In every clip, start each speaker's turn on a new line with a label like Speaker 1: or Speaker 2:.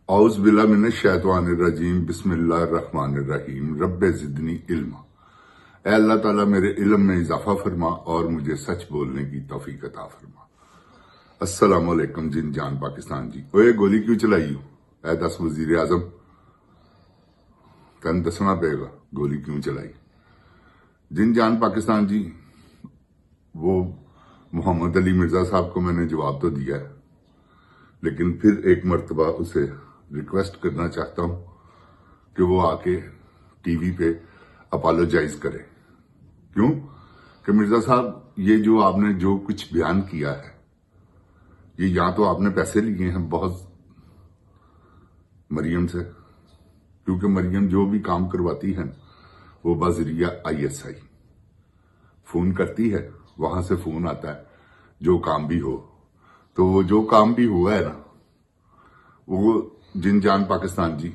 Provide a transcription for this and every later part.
Speaker 1: اعوذ باللہ من الشیطان الرجیم بسم اللہ الرحمن الرحیم رب زدنی علما۔ اے اللہ تعالیٰ میرے علم میں اضافہ فرما اور مجھے سچ بولنے کی توفیق عطا فرما۔ السلام علیکم جن جان پاکستان جی۔ اوے گولی کیوں چلائی ہو؟ اے 10 وزیر اعظم تن دسنا پے گا گولی کیوں چلائی؟ جن جان پاکستان جی، وہ محمد علی مرزا صاحب کو میں نے جواب تو دیا ہے، لیکن پھر ایک مرتبہ اسے ریکویسٹ کرنا چاہتا ہوں کہ وہ آ کے ٹی وی پہ اپالوجائز کرے۔ کیوں کہ مرزا صاحب، یہ جو آپ نے جو کچھ بیان کیا ہے، یہ یا تو آپ نے پیسے لیے ہیں بہت مریم سے، کیونکہ مریم جو بھی کام کرواتی ہے وہ بذریعہ ISI فون کرتی ہے، وہاں سے فون آتا ہے جو کام بھی ہو۔ تو وہ جو کام بھی ہوا ہے نا، وہ جن جان پاکستان جی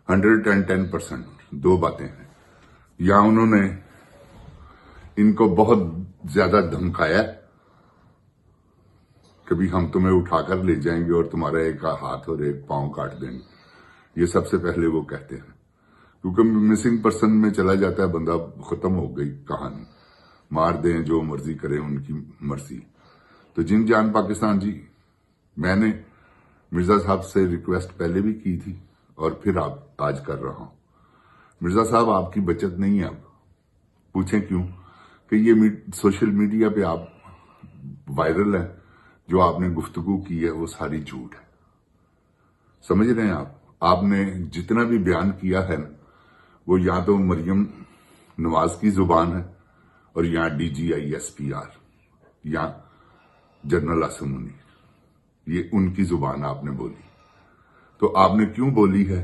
Speaker 1: 110% دو باتیں ہیں۔ یا انہوں نے ان کو بہت زیادہ دھمکایا کہ بھی ہم تمہیں اٹھا کر لے جائیں گے اور تمہارا ایک ہاتھ اور ایک پاؤں کاٹ دیں گے، یہ سب سے پہلے وہ کہتے ہیں، کیونکہ مسنگ پرسن میں چلا جاتا ہے بندہ، ختم ہو گئی کہانی، مار دیں جو مرضی کریں ان کی مرضی۔ تو جن جان پاکستان جی، میں نے مرزا صاحب سے ریکویسٹ پہلے بھی کی تھی اور پھر آج کر رہا ہوں۔ مرزا صاحب، آپ کی بچت نہیں ہے اب۔ پوچھیں کیوں؟ کہ یہ سوشل میڈیا پہ آپ وائرل ہیں، جو آپ نے گفتگو کی ہے وہ ساری جھوٹ ہے۔ سمجھ رہے ہیں آپ نے جتنا بھی بیان کیا ہے نا، وہ یا تو مریم نواز کی زبان ہے اور یا DGI SPR یا جنرل عاصم منیر، یہ ان کی زبان آپ نے بولی۔ تو آپ نے کیوں بولی ہے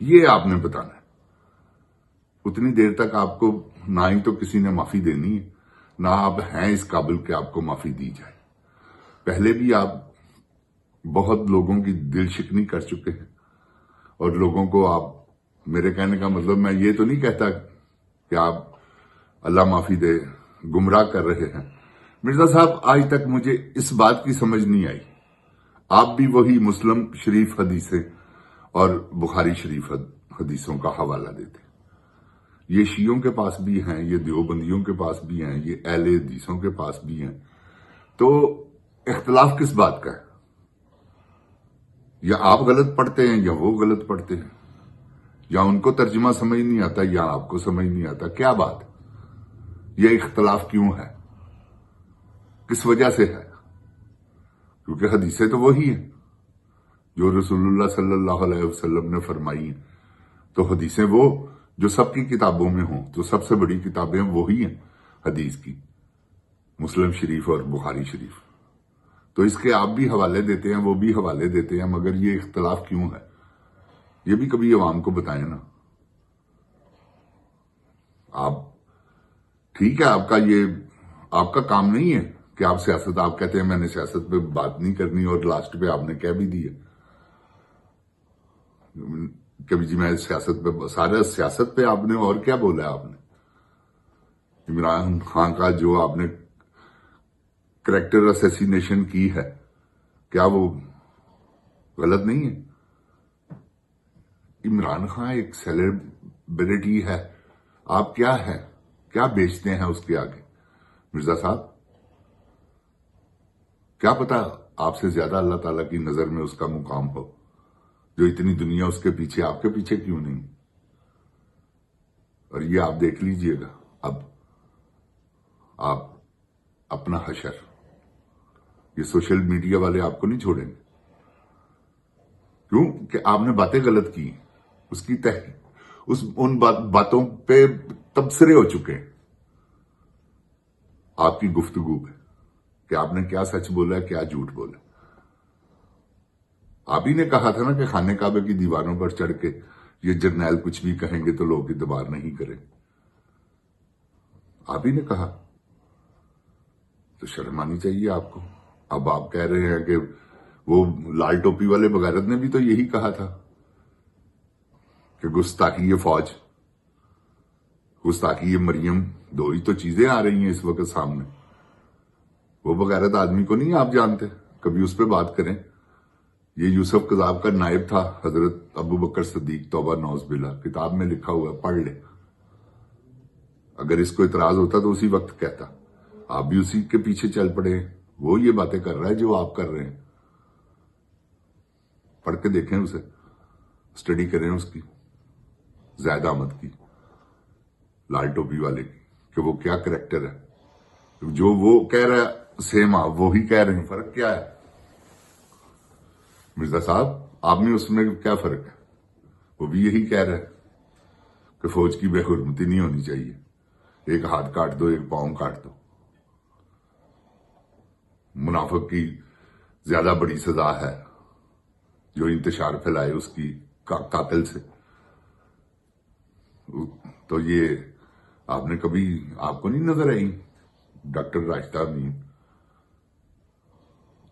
Speaker 1: یہ آپ نے بتانا ہے۔ اتنی دیر تک آپ کو نہ ہی تو کسی نے معافی دینی ہے، نہ آپ ہیں اس قابل کہ آپ کو معافی دی جائے۔ پہلے بھی آپ بہت لوگوں کی دل شکنی کر چکے ہیں، اور لوگوں کو آپ، میرے کہنے کا مطلب میں یہ تو نہیں کہتا کہ آپ اللہ معافی دے گمراہ کر رہے ہیں۔ مرزا صاحب، آج تک مجھے اس بات کی سمجھ نہیں آئی، آپ بھی وہی مسلم شریف حدیثیں اور بخاری شریف حدیثوں کا حوالہ دیتے، یہ شیعوں کے پاس بھی ہیں، یہ دیوبندیوں کے پاس بھی ہیں، یہ اہل حدیثوں کے پاس بھی ہیں۔ تو اختلاف کس بات کا ہے؟ یا آپ غلط پڑھتے ہیں یا وہ غلط پڑھتے ہیں، یا ان کو ترجمہ سمجھ نہیں آتا یا آپ کو سمجھ نہیں آتا، کیا بات؟ یہ اختلاف کیوں ہے؟ کس وجہ سے ہے؟ کیونکہ حدیثیں تو وہی ہیں جو رسول اللہ صلی اللہ علیہ وسلم نے فرمائی ہیں۔ تو حدیثیں وہ جو سب کی کتابوں میں ہوں، تو سب سے بڑی کتابیں وہی ہیں حدیث کی، مسلم شریف اور بخاری شریف۔ تو اس کے آپ بھی حوالے دیتے ہیں، وہ بھی حوالے دیتے ہیں، مگر یہ اختلاف کیوں ہے؟ یہ بھی کبھی عوام کو بتائیں نا۔ آپ ٹھیک ہے، آپ کا کام نہیں ہے کہ آپ سیاست، آپ کہتے ہیں میں نے سیاست پہ بات نہیں کرنی، اور لاسٹ پہ آپ نے کہہ بھی دیا کہ جی میں سیاست پہ، سارے سیاست پہ آپ نے اور کیا بولا ہے؟ آپ نے عمران خان کا جو آپ نے کریکٹر اسیسینیشن کی ہے، کیا وہ غلط نہیں ہے؟ عمران خان ایک سیلیبریٹی ہے، آپ کیا ہے، کیا بیچتے ہیں اس کے آگے؟ مرزا صاحب، کیا پتا آپ سے زیادہ اللہ تعالیٰ کی نظر میں اس کا مقام ہو، جو اتنی دنیا اس کے پیچھے، آپ کے پیچھے کیوں نہیں؟ اور یہ آپ دیکھ لیجئے گا، اب آپ اپنا حشر، یہ سوشل میڈیا والے آپ کو نہیں چھوڑیں گے۔ کیوں کہ آپ نے باتیں غلط کی، اس کی ان باتوں پہ تبصرے ہو چکے ہیں آپ کی گفتگو پہ، کہ آپ نے کیا سچ بولا ہے، کیا جھوٹ بولا۔ آپ ہی نے کہا تھا نا کہ خانہ کعبہ کی دیواروں پر چڑھ کے یہ جرنیل کچھ بھی کہیں گے تو لوگ اعتبار نہیں کریں، آپ ہی نے کہا، تو شرم آنی چاہیے آپ کو۔ اب آپ کہہ رہے ہیں کہ وہ لال ٹوپی والے بغیرت نے بھی تو یہی کہا تھا کہ گستاخی فوج، گستاخی مریم، دو ہی تو چیزیں آ رہی ہیں اس وقت سامنے۔ وہ بغیرت آدمی کو نہیں آپ جانتے، کبھی اس پہ بات کریں۔ یہ یوسف قذاب کا نائب تھا حضرت ابو بکر صدیق توبہ نوز باللہ، کتاب میں لکھا ہوا ہے، پڑھ لے۔ اگر اس کو اعتراض ہوتا تو اسی وقت کہتا، آپ بھی اسی کے پیچھے چل پڑے، وہ یہ باتیں کر رہا ہے جو آپ کر رہے ہیں۔ پڑھ کے دیکھیں اسے، اسٹڈی کریں اس کی، زید احمد کی، لال ٹوپی والے کی، کہ وہ کیا کریکٹر ہے۔ جو وہ کہہ رہا ہے سیم آپ وہی کہہ رہے ہیں، فرق کیا ہے؟ مرزا صاحب آپ میں اس میں کیا فرق ہے؟ وہ بھی یہی کہہ رہا ہے کہ فوج کی بے حرمتی نہیں ہونی چاہیے، ایک ہاتھ کاٹ دو، ایک پاؤں کاٹ دو۔ منافق کی زیادہ بڑی سزا ہے جو انتشار پھیلائے اس کی قاتل سے۔ تو یہ آپ نے کبھی، آپ کو نہیں نظر آئی ڈاکٹر راشدہ امین؟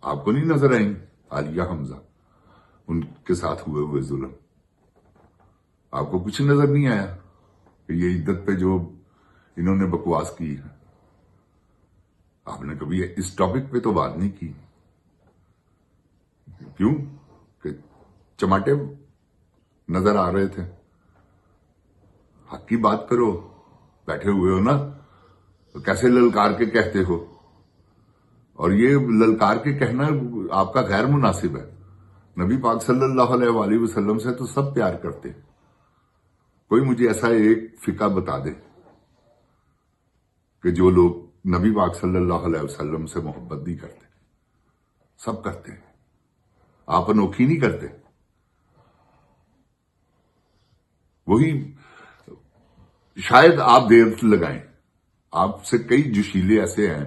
Speaker 1: آپ کو نہیں نظر آئی عالیہ حمزہ، ان کے ساتھ ہوئے ظلم؟ آپ کو کچھ نظر نہیں آیا کہ یہ عدت پہ جو انہوں نے بکواس کی ہے؟ آپ نے کبھی اس ٹاپک پہ تو بات نہیں کی، کیوں کہ چماٹے نظر آ رہے تھے؟ حق کی بات کرو، بیٹھے ہوئے ہو نا، تو کیسے للکار کے کہتے ہو؟ اور یہ للکار کے کہنا آپ کا غیر مناسب ہے۔ نبی پاک صلی اللہ علیہ وآلہ وسلم سے تو سب پیار کرتے، کوئی مجھے ایسا ایک فقہ بتا دے کہ جو لوگ نبی پاک صلی اللہ علیہ وسلم سے محبت نہیں کرتے۔ سب کرتے ہیں، آپ انوکھی نہیں کرتے۔ وہی شاید آپ دیر لگائیں، آپ سے کئی جوشیلے ایسے ہیں،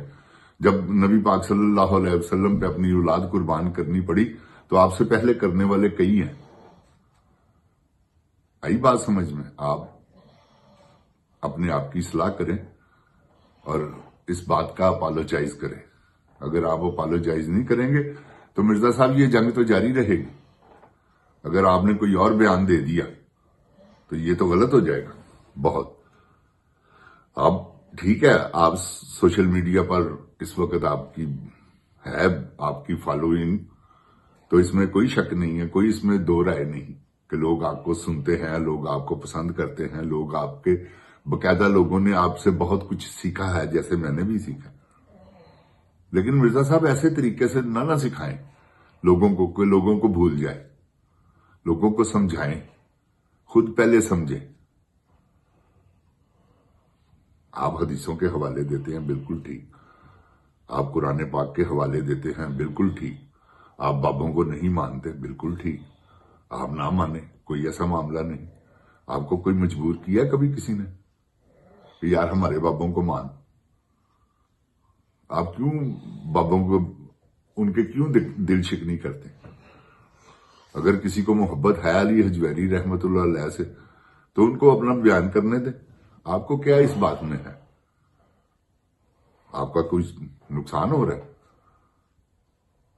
Speaker 1: جب نبی پاک صلی اللہ علیہ وسلم پہ اپنی اولاد قربان کرنی پڑی تو آپ سے پہلے کرنے والے کئی ہیں۔ آئی بات سمجھ میں؟ آپ اپنے آپ کی اصلاح کریں اور اس بات کا اپالوجائز کریں۔ اگر آپ اپالوجائز نہیں کریں گے تو مرزا صاحب یہ جنگ تو جاری رہے گی۔ اگر آپ نے کوئی اور بیان دے دیا تو یہ تو غلط ہو جائے گا بہت۔ آپ ٹھیک ہے، آپ سوشل میڈیا پر اس وقت آپ کی ہے، آپ کی فالوئنگ، تو اس میں کوئی شک نہیں ہے، کوئی اس میں دو رائے نہیں کہ لوگ آپ کو سنتے ہیں، لوگ آپ کو پسند کرتے ہیں، لوگ آپ کے، باقاعدہ لوگوں نے آپ سے بہت کچھ سیکھا ہے، جیسے میں نے بھی سیکھا۔ لیکن مرزا صاحب ایسے طریقے سے نہ سکھائیں لوگوں کو کہ لوگوں کو بھول جائے۔ لوگوں کو سمجھائیں، خود پہلے سمجھیں۔ آپ حدیثوں کے حوالے دیتے ہیں، بالکل ٹھیک۔ آپ قرآن پاک کے حوالے دیتے ہیں، بالکل ٹھیک۔ آپ بابوں کو نہیں مانتے، بالکل ٹھیک۔ آپ نہ مانیں، کوئی ایسا معاملہ نہیں۔ آپ کو کوئی مجبور کیا کبھی کسی نے کہ یار ہمارے بابوں کو مان؟ آپ کیوں بابوں کو، ان کے کیوں دل شکنی کرتے؟ اگر کسی کو محبت ہے علی حجویری رحمت اللہ علیہ سے تو ان کو اپنا بیان کرنے دیں۔ آپ کو کیا اس بات میں ہے؟ آپ کا کچھ نقصان ہو رہا ہے؟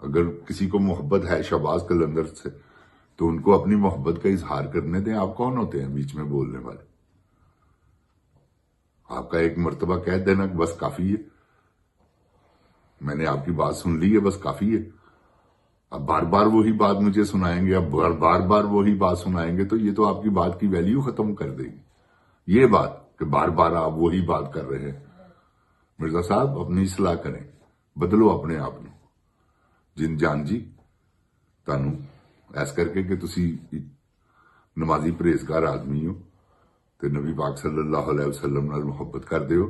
Speaker 1: اگر کسی کو محبت ہے شہباز قلندر سے تو ان کو اپنی محبت کا اظہار کرنے دیں۔ آپ کون ہوتے ہیں بیچ میں بولنے والے؟ آپ کا ایک مرتبہ کہہ دینا کہ بس کافی ہے، میں نے آپ کی بات سن لی ہے، بس کافی ہے۔ اب بار بار وہی بات مجھے سنائیں گے، اب بار بار وہی بات سنائیں گے تو یہ تو آپ کی بات کی ویلیو ختم کر دے گی۔ یہ بات کہ بار بار آپ وہی بات کر رہے ہیں۔ مرزا صاحب اپنی اصلاح کریں، بدلو اپنے آپ نو۔ جن جان جی تانوں ایس کر کے کہ تسی نمازی پرہیزگار آدمی ہو تے نبی پاک صلی اللہ علیہ وسلم نال محبت کر دے ہو،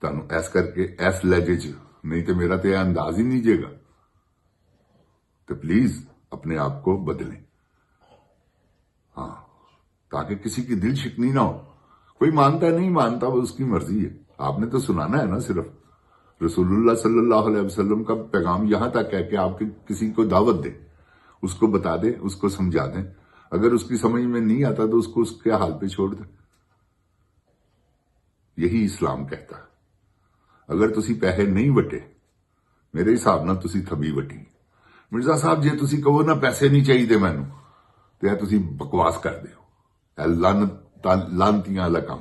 Speaker 1: تانوں ایس کر کے ایس لہجے چ، نہیں تو میرا تو یہ انداز ہی نہیں جے گا، تو پلیز اپنے آپ کو بدلیں۔ ہاں، تاکہ کسی کی دل شکنی نہ ہو۔ کوئی مانتا ہے نہیں مانتا، وہ اس کی مرضی ہے۔ آپ نے تو سنانا ہے نا صرف۔ رسول اللہ صلی اللہ علیہ وسلم کا پیغام یہاں تک ہے کہ آپ کسی کو دعوت دیں، اس کو بتا دیں، اس کو سمجھا دیں۔ اگر اس کی سمجھ میں نہیں آتا تو اس کو اس کے حال پہ چھوڑ دیں۔ یہی اسلام کہتا ہے۔ اگر تسی پیسے نہیں وٹے، میرے حساب نہ تسی تھبی وٹی۔ مرزا صاحب جے تسی کہو نا پیسے نہیں چاہیے مینوں، تو یہ تسی بکواس کر دیو، اے لانتیاں والا کام۔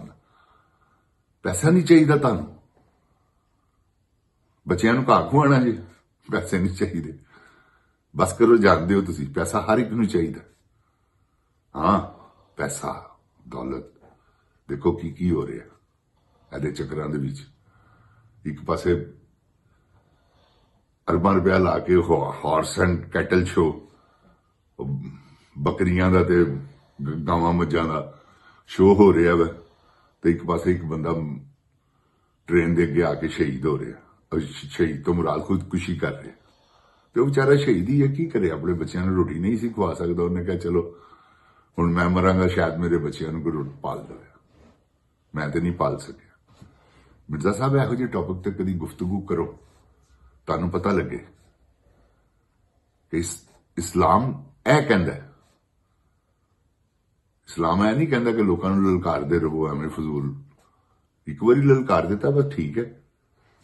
Speaker 1: پیسہ نہیں چاہیے تانوں؟ بچیاں نوں گھا کھوانا جی، پیسے نہیں چاہیے؟ ਬਸ ਕਰੋ, ਜਾਣਦੇ ਹੋ ਤੁਸੀਂ ਪੈਸਾ ਹਰ ਇੱਕ ਨੂੰ ਚਾਹੀਦਾ। ਹਾਂ, ਪੈਸਾ, ਦੌਲਤ, ਦੇਖੋ ਕੀ ਹੋ ਰਿਹਾ ਇਹਦੇ ਚੱਕਰਾਂ ਦੇ ਵਿੱਚ। ਇੱਕ ਪਾਸੇ ਅਰਬਾਂ ਰੁਪਇਆ ਲਾ ਕੇ ਹਾਰਸ ਐਂਡ ਕੈਟਲ ਸ਼ੋ, ਬੱਕਰੀਆਂ ਦਾ ਤੇ ਗਾਵਾਂ ਮੱਝਾਂ ਦਾ ਸ਼ੋ ਹੋ ਰਿਹਾ ਵਾ, ਤੇ ਇੱਕ ਪਾਸੇ ਇੱਕ ਬੰਦਾ ਟ੍ਰੇਨ ਦੇ ਅੱਗੇ ਆ ਕੇ ਸ਼ਹੀਦ ਹੋ ਰਿਹਾ। ਸ਼ਹੀਦ ਤੋਂ ਮੁਰਾਦ ਖੁਦਕੁਸ਼ੀ ਕਰ ਰਿਹਾ, ਤੇ ਉਹ ਵਿਚਾਰਾ ਸ਼ਹੀਦ ਹੀ ਹੈ, ਕੀ ਕਰੇ? ਆਪਣੇ ਬੱਚਿਆਂ ਨੂੰ ਰੋਟੀ ਨਹੀਂ ਸੀ ਖਵਾ ਸਕਦਾ, ਉਹਨੇ ਕਿਹਾ ਚਲੋ ਹੁਣ ਮੈਂ ਮਰਾਂਗਾ, ਸ਼ਾਇਦ ਮੇਰੇ ਬੱਚਿਆਂ ਨੂੰ ਕੋਈ ਰੋਟੀ ਪਾਲ ਦੇਵੇ, ਮੈਂ ਤੇ ਨਹੀਂ ਪਾਲ ਸਕਿਆ। ਮਿਰਜ਼ਾ ਸਾਹਿਬ, ਇਹੋ ਜਿਹੇ ਟੌਪਿਕ ਤੇ ਕਦੀ ਗੁਫ਼ਤਗੂ ਕਰੋ, ਤੁਹਾਨੂੰ ਪਤਾ ਲੱਗੇ ਕਿ ਇਸਲਾਮ ਇਹ ਕਹਿੰਦਾ ਹੈ। ਇਸਲਾਮ ਇਹ ਨਹੀਂ ਕਹਿੰਦਾ ਕਿ ਲੋਕਾਂ ਨੂੰ ਲਲਕਾਰਦੇ ਰਹੋ ਐਵੇਂ ਫਜ਼ੂਲ। ਇੱਕ ਵਾਰੀ ਲਲਕਾਰ ਦਿੱਤਾ ਬਸ ਠੀਕ ਹੈ,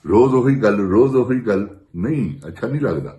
Speaker 1: ਰੋਜ਼ ਉਹੀ ਗੱਲ ਨਹੀਂ, ਅੱਛਾ ਨਹੀਂ ਲੱਗਦਾ।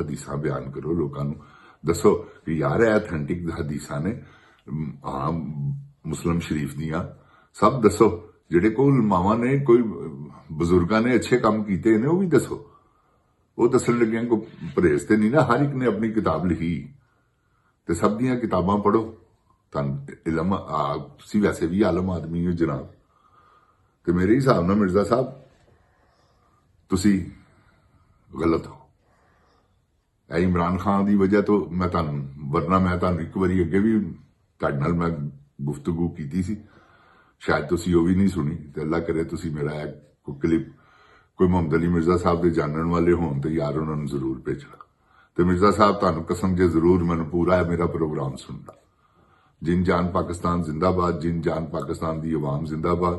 Speaker 1: ਹਦੀਸਾਂ ਬਿਆਨ ਕਰੋ, ਲੋਕਾਂ ਨੂੰ ਦੱਸੋ ਕਿ ਯਾਰ ਇਹ ਅਥੈਂਟਿਕ ਹਦੀਸਾਂ ਨੇ। ਹਾਂ, ਮੁਸਲਿਮ ਸ਼ਰੀਫ ਦੀਆਂ ਸਭ ਦੱਸੋ, ਜਿਹੜੇ ਕੋਲ ਮਾਵਾਂ ਨੇ, ਕੋਈ ਬਜ਼ੁਰਗਾਂ ਨੇ ਅੱਛੇ ਕੰਮ ਕੀਤੇ ਨੇ, ਉਹ ਵੀ ਦੱਸੋ। ਉਹ ਦੱਸਣ ਲੱਗਿਆਂ ਕੋ ਪਰਹੇਜ਼ ਤੇ ਨਹੀਂ ਨਾ, ਹਰ ਇੱਕ ਨੇ ਆਪਣੀ ਕਿਤਾਬ ਲਿਖੀ, ਤੇ ਸਭ ਦੀਆਂ ਕਿਤਾਬਾਂ ਪੜ੍ਹੋ, ਤੁਹਾਨੂੰ ਇਲਮ। ਤੁਸੀਂ ਵੈਸੇ ਵੀ ਆਲਮ ਆਦਮੀ ਹੋ ਜਨਾਬ, ਤੇ ਮੇਰੇ ਹਿਸਾਬ ਨਾਲ ਮਿਰਜ਼ਾ ਸਾਹਿਬ ਤੁਸੀਂ ਗਲਤ ਹੋ। ਇਹ ਇਮਰਾਨ ਖਾਨ ਦੀ ਵਜ੍ਹਾ ਤੋਂ ਮੈਂ ਤੁਹਾਨੂੰ, ਵਰਨਾ ਮੈਂ ਤੁਹਾਨੂੰ ਇੱਕ ਵਾਰੀ ਅੱਗੇ ਵੀ ਤੁਹਾਡੇ ਨਾਲ ਮੈਂ ਗੁਫ਼ਤਗੂ ਕੀਤੀ ਸੀ, ਸ਼ਾਇਦ ਤੁਸੀਂ ਉਹ ਵੀ ਨਹੀਂ ਸੁਣੀ, ਤੇ ਅੱਲਾ ਕਰੇ ਤੁਸੀਂ ਮੇਰਾ ਕੋਈ ਕਲਿੱਪ ਕੋਈ ਮੁਹੰਮਦ ਅਲੀ ਮਿਰਜ਼ਾ ਸਾਹਿਬ ਦੇ ਜਾਣਨ ਵਾਲੇ ਹੋਣ ਤੇ ਯਾਰ ਉਹਨਾਂ ਨੂੰ ਜ਼ਰੂਰ ਭੇਜਣਾ। ਤੇ ਮਿਰਜ਼ਾ ਸਾਹਿਬ, ਤੁਹਾਨੂੰ ਕਸਮ ਜੇ ਜ਼ਰੂਰ ਮੈਨੂੰ ਪੂਰਾ ਹੈ ਮੇਰਾ ਪ੍ਰੋਗਰਾਮ ਸੁਣਨਾ। ਜਿਨ ਜਾਨ ਪਾਕਿਸਤਾਨ ਜ਼ਿੰਦਾਬਾਦ, ਜਿਨ ਜਾਨ ਪਾਕਿਸਤਾਨ ਦੀ ਆਵਾਮ ਜ਼ਿੰਦਾਬਾਦ।